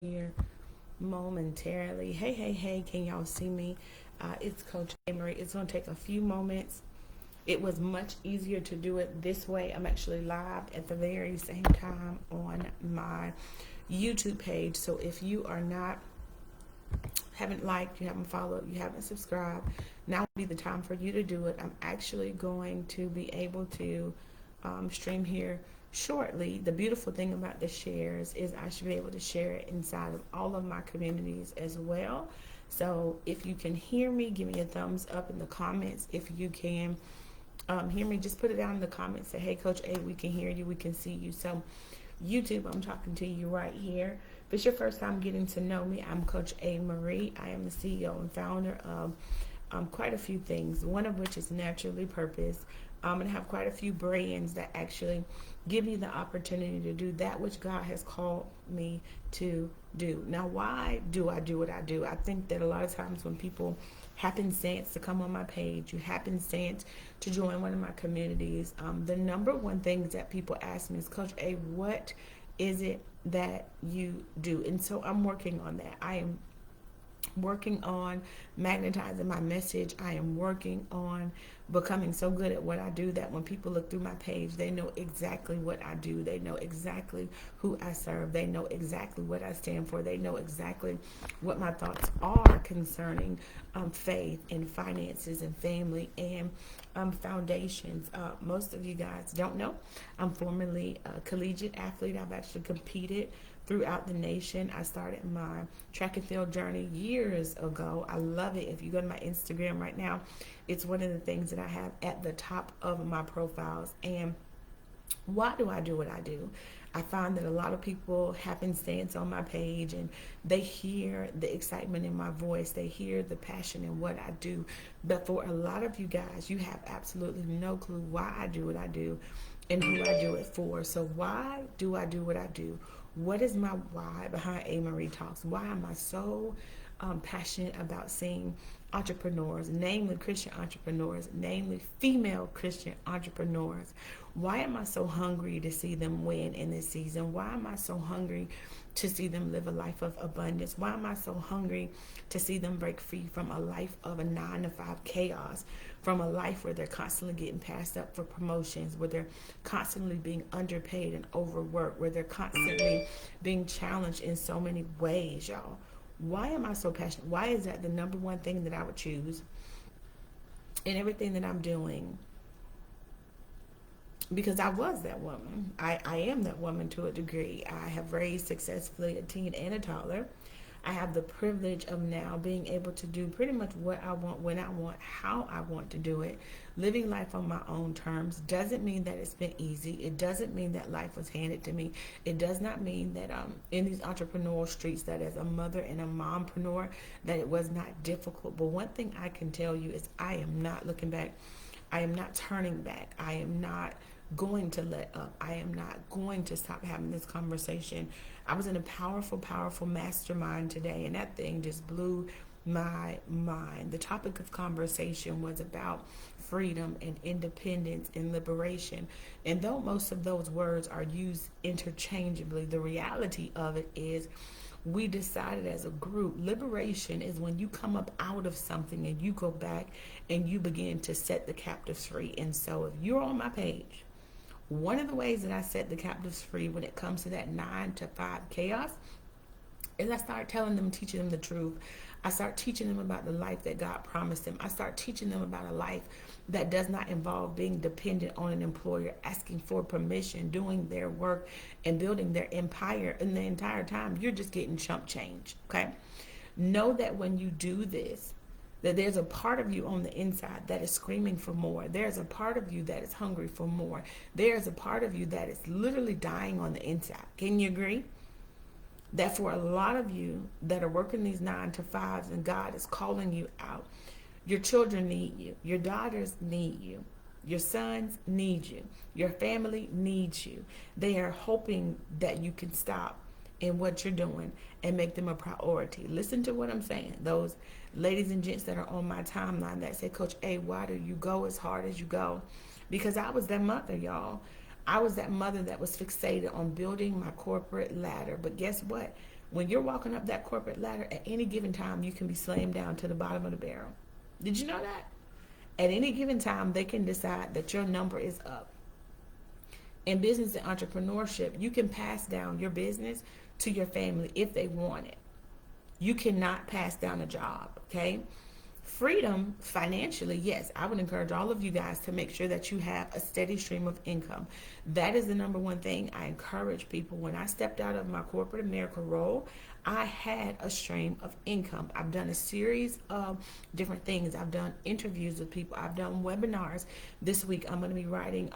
Here momentarily. Hey, can y'all see me? It's Coach A. Marie. It's going to take a few moments. It was much easier to do it this way. I'm actually live at the very same time on my YouTube page. So if you are not, haven't liked, you haven't followed, you haven't subscribed, now would be the time for you to do it. I'm actually going to be able to stream here shortly. The beautiful thing about the shares is I should be able to share it inside of all of my communities as well. So if you can hear me, give me a thumbs up in the comments. If you can hear me, just put it down in the comments. Say, hey, Coach A, we can hear you, we can see you. So YouTube, I'm talking to you right here. If it's your first time getting to know me, I'm Coach A. Marie. I am the CEO and founder of quite a few things, one of which is Naturally Purpose. And I have quite a few brands that actually give you the opportunity to do that which God has called me to do. Now, why do I do what I do? I think that a lot of times when people happenstance to come on my page, you happenstance to join one of my communities, the number one thing that people ask me is, Coach A, what is it that you do? And so I'm working on that. I am working on magnetizing my message. I am working on becoming so good at what I do that when people look through my page, they know exactly what I do. They know exactly who I serve. They know exactly what I stand for. They know exactly what my thoughts are concerning faith and finances and family and foundations. Most of you guys don't know, I'm formerly a collegiate athlete. I've actually competed throughout the nation. I started my track and field journey years ago. I love it. If you go to my Instagram right now, it's one of the things that I have at the top of my profiles. And why do I do what I do? I find that a lot of people happenstance on my page and they hear the excitement in my voice. They hear the passion in what I do. But for a lot of you guys, you have absolutely no clue why I do what I do and who I do it for. So why do I do what I do? What is my why behind A. Marie Talks? Why am I so passionate about seeing entrepreneurs, namely Christian entrepreneurs, namely female Christian entrepreneurs? Why am I so hungry to see them win in this season? Why am I so hungry to see them live a life of abundance? Why am I so hungry to see them break free from a life of a 9-to-5 chaos, from a life where they're constantly getting passed up for promotions, where they're constantly being underpaid and overworked, where they're constantly being challenged in so many ways, y'all? Why am I so passionate? Why is that the number one thing that I would choose in everything that I'm doing? Because I was that woman. I am that woman to a degree. I have raised successfully a teen and a toddler. I have the privilege of now being able to do pretty much what I want, when I want, how I want to do it. Living life on my own terms doesn't mean that it's been easy. It doesn't mean that life was handed to me. It does not mean that in these entrepreneurial streets, that as a mother and a mompreneur, that it was not difficult. But one thing I can tell you is I am not looking back. I am not turning back. I am not going to let up. I am not going to stop having this conversation. I was in a powerful mastermind today, and that thing just blew my mind. The topic of conversation was about freedom and independence and liberation. And though most of those words are used interchangeably, the reality of it is we decided as a group, liberation is when you come up out of something and you go back and you begin to set the captives free. And so if you're on my page, one of the ways that I set the captives free when it comes to that 9-to-5 chaos is I start telling them, teaching them the truth. I start teaching them about the life that God promised them. I start teaching them about a life that does not involve being dependent on an employer, asking for permission, doing their work, and building their empire. And the entire time, you're just getting chump change, okay? Know that when you do this, that there's a part of you on the inside that is screaming for more. There's a part of you that is hungry for more. There's a part of you that is literally dying on the inside. Can you agree? That for a lot of you that are working these 9-to-5s and God is calling you out, your children need you. Your daughters need you. Your sons need you. Your family needs you. They are hoping that you can stop in what you're doing and make them a priority. Listen to what I'm saying. Those ladies and gents that are on my timeline that say, Coach A, why do you go as hard as you go? Because I was that mother, y'all. I was that mother that was fixated on building my corporate ladder. But guess what? When you're walking up that corporate ladder, at any given time, you can be slammed down to the bottom of the barrel. Did you know that? At any given time, they can decide that your number is up. In business and entrepreneurship, you can pass down your business to your family if they want it. You cannot pass down a job, okay? Freedom financially, yes, I would encourage all of you guys to make sure that you have a steady stream of income. That is the number one thing I encourage people. When I stepped out of my corporate America role, I had a stream of income. I've done a series of different things. I've done interviews with people. I've done webinars. This week I'm going to be writing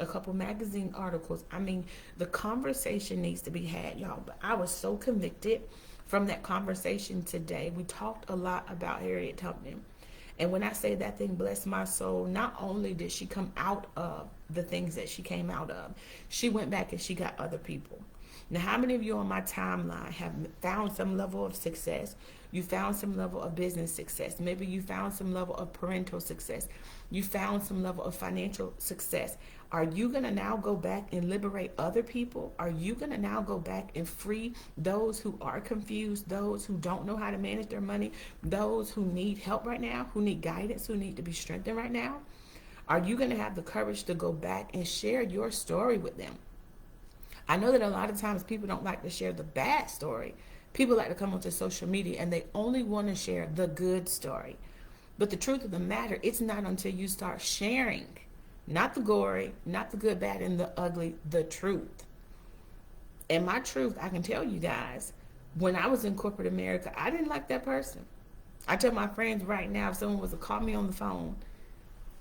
a couple magazine articles. I mean, the conversation needs to be had, y'all. But I was so convicted from that conversation today. We talked a lot about Harriet Tubman. And when I say that thing blessed my soul, not only did she come out of the things that she came out of, she went back and she got other people. Now, how many of you on my timeline have found some level of success? You found some level of business success. Maybe you found some level of parental success. You found some level of financial success. Are you going to now go back and liberate other people? Are you going to now go back and free those who are confused, those who don't know how to manage their money, those who need help right now, who need guidance, who need to be strengthened right now? Are you going to have the courage to go back and share your story with them? I know that a lot of times people don't like to share the bad story. People like to come onto social media and they only want to share the good story. But the truth of the matter, it's not until you start sharing, not the gory, not the good, bad, and the ugly, the truth. And my truth, I can tell you guys, when I was in corporate America, I didn't like that person. I tell my friends right now, if someone was to call me on the phone,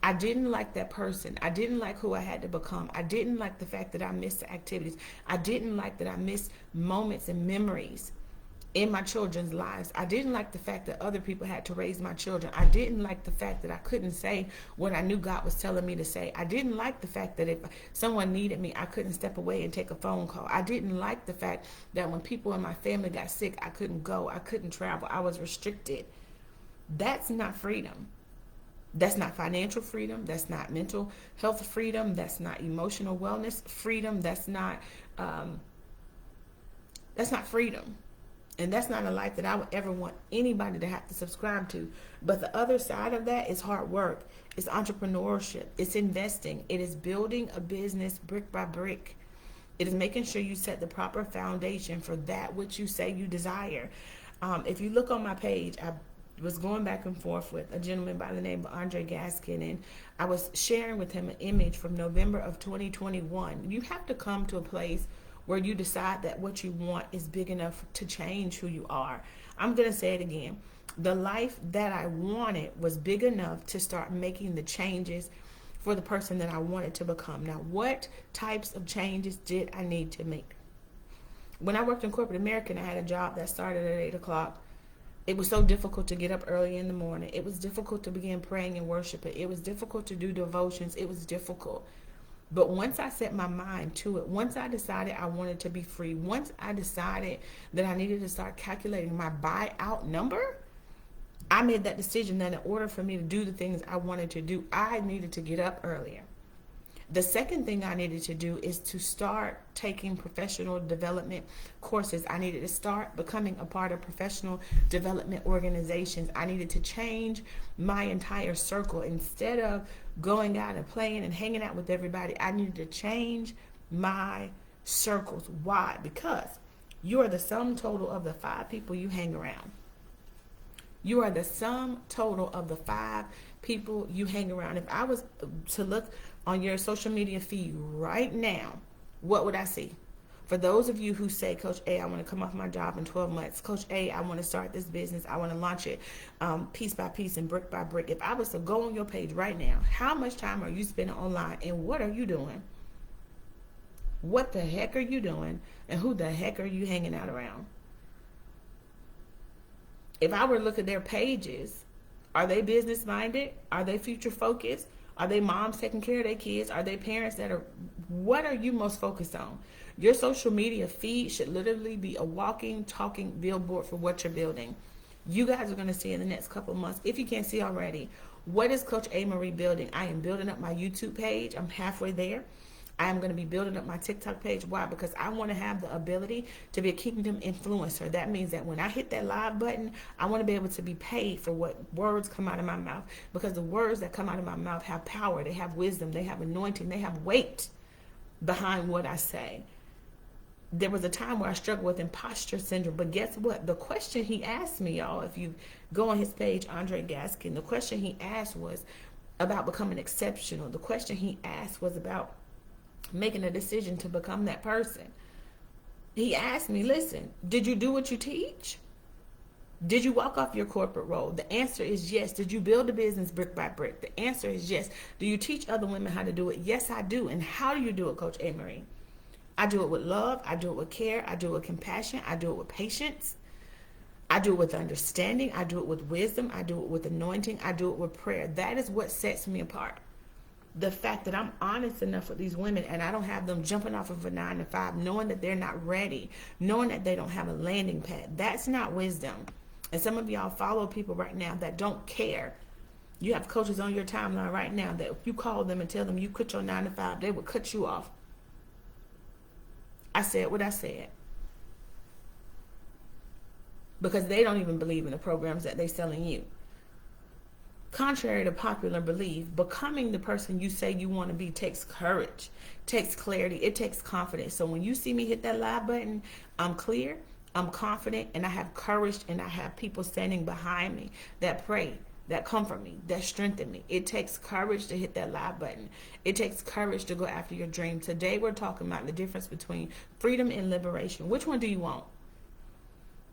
I didn't like that person. I didn't like who I had to become. I didn't like the fact that I missed the activities. I didn't like that I missed moments and memories in my children's lives. I didn't like the fact that other people had to raise my children. I didn't like the fact that I couldn't say what I knew God was telling me to say. I didn't like the fact that if someone needed me, I couldn't step away and take a phone call. I didn't like the fact that when people in my family got sick, I couldn't go. I couldn't travel. I was restricted. That's not freedom. That's not financial freedom. That's not mental health freedom. That's not emotional wellness freedom. That's not freedom. And that's not a life that I would ever want anybody to have to subscribe to. But the other side of that is hard work. It's entrepreneurship. It's investing. It is building a business brick by brick. It is making sure you set the proper foundation for that which you say you desire. If you look on my page, I was going back and forth with a gentleman by the name of Andre Gaskin, and I was sharing with him an image from November of 2021. You have to come to a place where you decide that what you want is big enough to change who you are. I'm going to say it again. The life that I wanted was big enough to start making the changes for the person that I wanted to become. Now, what types of changes did I need to make? When I worked in corporate America and I had a job that started at 8 o'clock, it was so difficult to get up early in the morning. It was difficult to begin praying and worshiping. It was difficult to do devotions. It was difficult. But once I set my mind to it, once I decided I wanted to be free, once I decided that I needed to start calculating my buyout number, I made that decision that in order for me to do the things I wanted to do, I needed to get up earlier. The second thing I needed to do is to start taking professional development courses. I needed to start becoming a part of professional development organizations. I needed to change my entire circle. Instead of going out and playing and hanging out with everybody, I needed to change my circles. Why? Because you are the sum total of the 5 people you hang around. You are the sum total of the 5 people you hang around. If I was to look on your social media feed right now, what would I see? For those of you who say, Coach A, I want to come off my job in 12 months. Coach A, I want to start this business. I want to launch it piece by piece and brick by brick. If I was to go on your page right now, how much time are you spending online and what are you doing? What the heck are you doing? And who the heck are you hanging out around? If I were to look at their pages, are they business minded? Are they future focused? Are they moms taking care of their kids? Are they parents that are, what are you most focused on? Your social media feed should literally be a walking, talking billboard for what you're building. You guys are going to see in the next couple of months, if you can't see already, what is Coach A. Marie building? I am building up my YouTube page. I'm halfway there. I am going to be building up my TikTok page. Why? Because I want to have the ability to be a kingdom influencer. That means that when I hit that live button, I want to be able to be paid for what words come out of my mouth, because the words that come out of my mouth have power, they have wisdom, they have anointing, they have weight behind what I say. There was a time where I struggled with imposter syndrome, but guess what? The question he asked me, y'all, if you go on his page, Andre Gaskin, the question he asked was about becoming exceptional. The question he asked was about making a decision to become that person. He asked me, listen, did you do what you teach? Did you walk off your corporate role? The answer is yes. Did you build a business brick by brick? The answer is yes. Do you teach other women how to do it? Yes, I do. And how do you do it, Coach A. Marie? I do it with love. I do it with care. I do it with compassion. I do it with patience. I do it with understanding. I do it with wisdom. I do it with anointing. I do it with prayer. That is what sets me apart. The fact that I'm honest enough with these women and I don't have them jumping off of a 9-to-5, knowing that they're not ready, knowing that they don't have a landing pad. That's not wisdom. And some of y'all follow people right now that don't care. You have coaches on your timeline right now that if you call them and tell them you quit your 9-to-5, they will cut you off. I said what I said. Because they don't even believe in the programs that they're selling you. Contrary to popular belief, becoming the person you say you want to be takes courage, takes clarity, it takes confidence. So when you see me hit that live button, I'm clear, I'm confident, and I have courage, and I have people standing behind me that pray, that comfort me, that strengthen me. It takes courage to hit that live button. It takes courage to go after your dream. Today we're talking about the difference between freedom and liberation. Which one do you want?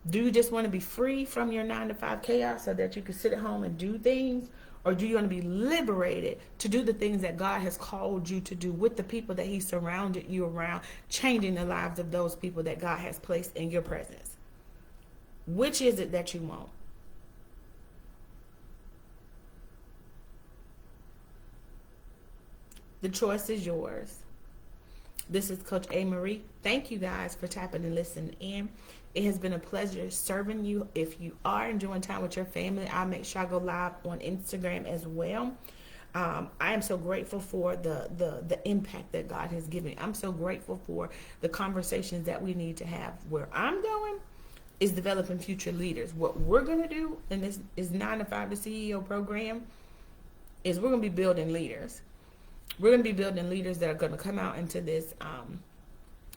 Do you just want to be free from your 9-to-5 chaos so that you can sit at home and do things? Or do you want to be liberated to do the things that God has called you to do with the people that he surrounded you around, changing the lives of those people that God has placed in your presence? Which is it that you want? The choice is yours. This is Coach A. Marie. Thank you guys for tapping and listening in. It has been a pleasure serving you. If you are enjoying time with your family, I'll make sure I go live on Instagram as well. I am so grateful for the impact that God has given me. I'm so grateful for the conversations that we need to have. Where I'm going is developing future leaders. What we're going to do in this is 9-to-5 the CEO program is we're going to be building leaders. We're going to be building leaders that are going to come out into this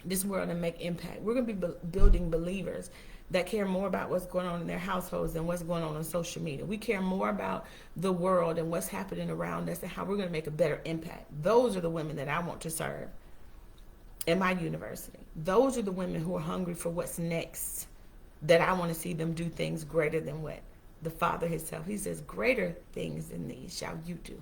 this world and make impact. We're going to be building believers that care more about what's going on in their households than what's going on social media. We care more about the world and what's happening around us and how we're going to make a better impact. Those are the women that I want to serve in my university. Those are the women who are hungry for what's next, that I want to see them do things greater than what the Father himself. He says, greater things than these shall you do.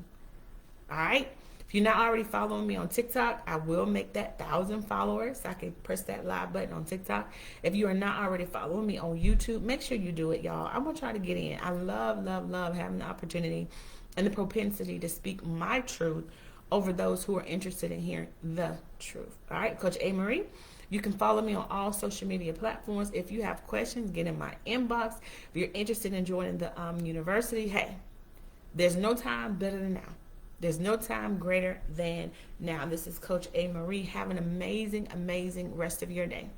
All right? If you're not already following me on TikTok, I will make that 1,000 followers. So I can press that live button on TikTok. If you are not already following me on YouTube, make sure you do it, y'all. I'm going to try to get in. I love having the opportunity and the propensity to speak my truth over those who are interested in hearing the truth. All right, Coach A. Marie. You can follow me on all social media platforms. If you have questions, get in my inbox. If you're interested in joining the university, hey, there's no time better than now. There's no time greater than now. This is Coach A. Marie. Have an amazing, amazing rest of your day.